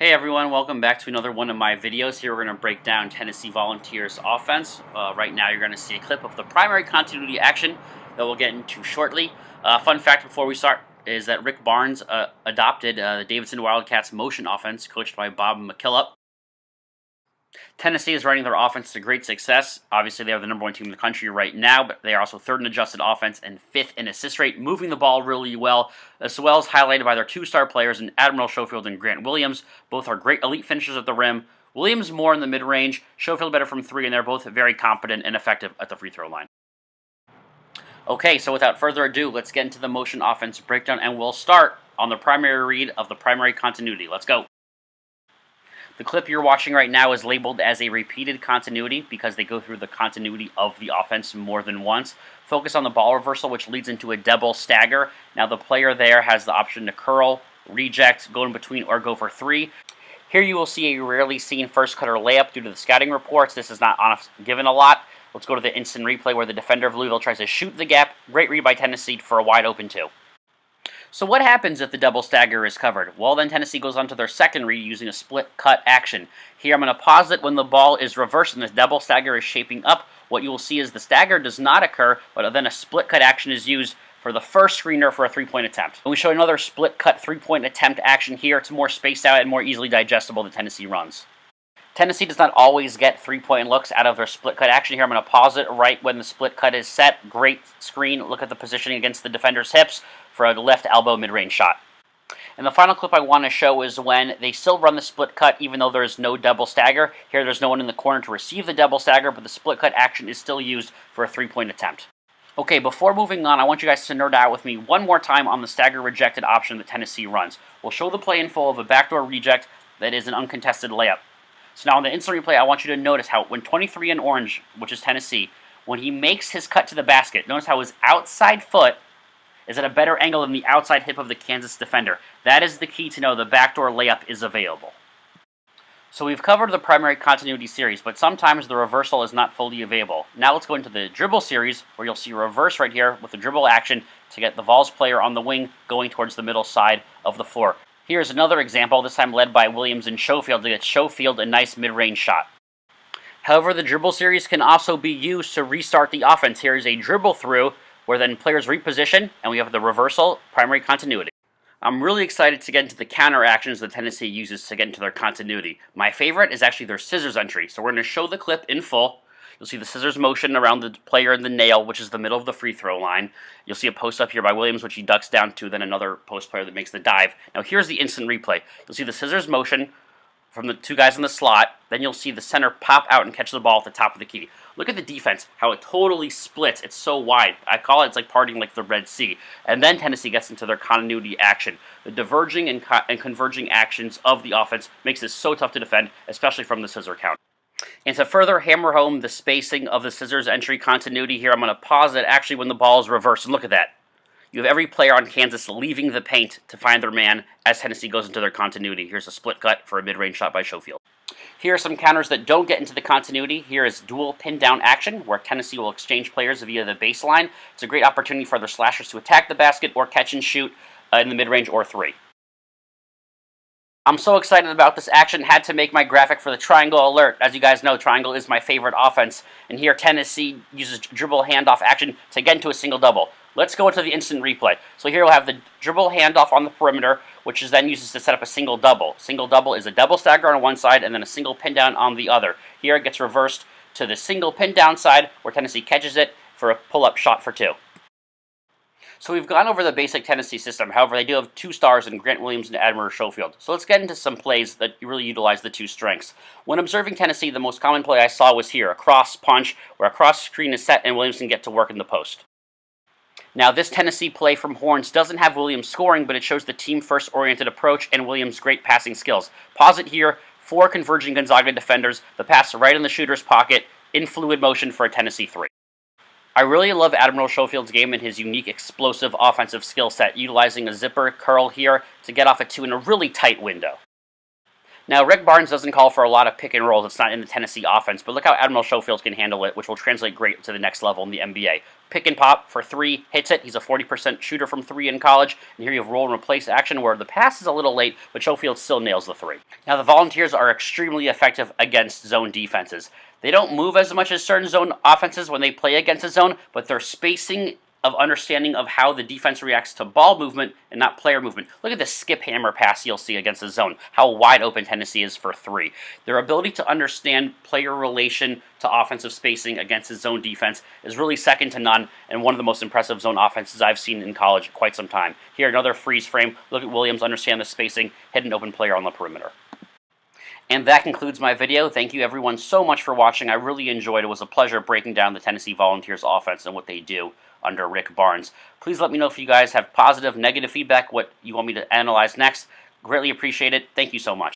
Hey everyone, welcome back to another one of my videos. Here we're going to break down Tennessee Volunteers offense. Right now you're going to see a clip of the primary continuity action that we'll get into shortly. Fun fact before we start is that Rick Barnes adopted the Davidson Wildcats motion offense coached by Bob McKillop. Tennessee is running their offense to great success. Obviously, they are the #1 team in the country right now, but they are also 3rd in adjusted offense and 5th in assist rate, moving the ball really well, as well as highlighted by their 2-star players in Admiral Schofield and Grant Williams. Both are great elite finishers at the rim. Williams more in the mid-range, Schofield better from 3, and they're both very competent and effective at the free throw line. Okay, so without further ado, let's get into the motion offense breakdown, and we'll start on the primary read of the primary continuity. Let's go. The clip you're watching right now is labeled as a repeated continuity because they go through the continuity of the offense more than once. Focus on the ball reversal, which leads into a double stagger. Now the player there has the option to curl, reject, go in between, or go for 3. Here you will see a rarely seen first cutter layup due to the scouting reports. This is not given a lot. Let's go to the instant replay where the defender of Louisville tries to shoot the gap. Great read by Tennessee for a wide open 2. So what happens if the double stagger is covered? Well, then Tennessee goes on to their second read using a split cut action. Here I'm going to pause it when the ball is reversed and the double stagger is shaping up. What you will see is the stagger does not occur, but then a split cut action is used for the first screener for a 3-point attempt. And we show another split cut 3-point attempt action here. It's more spaced out and more easily digestible than Tennessee runs. Tennessee does not always get 3-point looks out of their split cut action here. I'm going to pause it right when the split cut is set. Great screen. Look at the positioning against the defender's hips for a left elbow mid-range shot. And the final clip I want to show is when they still run the split cut even though there's no double stagger. Here there's no one in the corner to receive the double stagger, but the split cut action is still used for a 3-point attempt. Okay, before moving on, I want you guys to nerd out with me one more time on the stagger rejected option that Tennessee runs. We'll show the play in full of a backdoor reject that is an uncontested layup. So now in the instant replay, I want you to notice how when 23 in orange, which is Tennessee, when he makes his cut to the basket, notice how his outside foot is at a better angle than the outside hip of the Kansas defender. That is the key to know the backdoor layup is available. So we've covered the primary continuity series, but sometimes the reversal is not fully available. Now let's go into the dribble series, where you'll see reverse right here with the dribble action to get the Vols player on the wing going towards the middle side of the floor. Here's another example, this time led by Williams and Schofield, to get Schofield a nice mid-range shot. However, the dribble series can also be used to restart the offense. Here is a dribble through, where then players reposition, and we have the reversal, primary continuity. I'm really excited to get into the counter actions that Tennessee uses to get into their continuity. My favorite is actually their scissors entry, so we're going to show the clip in full. You'll see the scissors motion around the player in the nail, which is the middle of the free throw line. You'll see a post up here by Williams, which he ducks down to, then another post player that makes the dive. Now here's the instant replay. You'll see the scissors motion from the 2 guys in the slot, then you'll see the center pop out and catch the ball at the top of the key. Look at the defense, how it totally splits. It's so wide. I call it's like parting like the Red Sea. And then Tennessee gets into their continuity action. The diverging and converging actions of the offense makes this so tough to defend, especially from the scissor count. And to further hammer home the spacing of the scissors entry continuity here, I'm going to pause it actually when the ball is reversed. And look at that. You have every player on Kansas leaving the paint to find their man as Tennessee goes into their continuity. Here's a split cut for a mid-range shot by Schofield. Here are some counters that don't get into the continuity. Here is dual pin-down action, where Tennessee will exchange players via the baseline. It's a great opportunity for their slashers to attack the basket or catch and shoot in the mid-range or 3. I'm so excited about this action, had to make my graphic for the triangle alert. As you guys know, triangle is my favorite offense. And here Tennessee uses dribble handoff action to get into a single-double. Let's go into the instant replay. So here we'll have the dribble handoff on the perimeter, which is then used to set up a single-double. Single-double is a double stagger on one side and then a single pin-down on the other. Here it gets reversed to the single pin-down side, where Tennessee catches it for a pull-up shot for 2. So we've gone over the basic Tennessee system. However, they do have 2 stars in Grant Williams and Admiral Schofield. So let's get into some plays that really utilize the 2 strengths. When observing Tennessee, the most common play I saw was here, a cross punch, where a cross screen is set and Williams can get to work in the post. Now, this Tennessee play from Horns doesn't have Williams scoring, but it shows the team-first oriented approach and Williams' great passing skills. Pause it here, 4 converging Gonzaga defenders, the pass right in the shooter's pocket, in fluid motion for a Tennessee 3. I really love Admiral Schofield's game and his unique explosive offensive skill set, utilizing a zipper curl here to get off a 2 in a really tight window. Now, Rick Barnes doesn't call for a lot of pick and rolls. It's not in the Tennessee offense, but look how Admiral Schofield can handle it, which will translate great to the next level in the NBA. pick and pop for 3, hits it. He's a 40% shooter from 3 in college. And here you have roll and replace action where the pass is a little late, but Schofield still nails the 3. Now the Volunteers are extremely effective against zone defenses. They don't move as much as certain zone offenses when they play against a zone, but their spacing of understanding of how the defense reacts to ball movement and not player movement. Look at the skip hammer pass you'll see against the zone, how wide open Tennessee is for 3. Their ability to understand player relation to offensive spacing against his zone defense is really second to none, and one of the most impressive zone offenses I've seen in college in quite some time. Here, another freeze frame. Look at Williams understand the spacing, hit an open player on the perimeter. And that concludes my video. Thank you everyone so much for watching. I really enjoyed it. It was a pleasure breaking down the Tennessee Volunteers offense and what they do under Rick Barnes. Please let me know if you guys have positive, negative feedback, what you want me to analyze next. Greatly appreciate it. Thank you so much.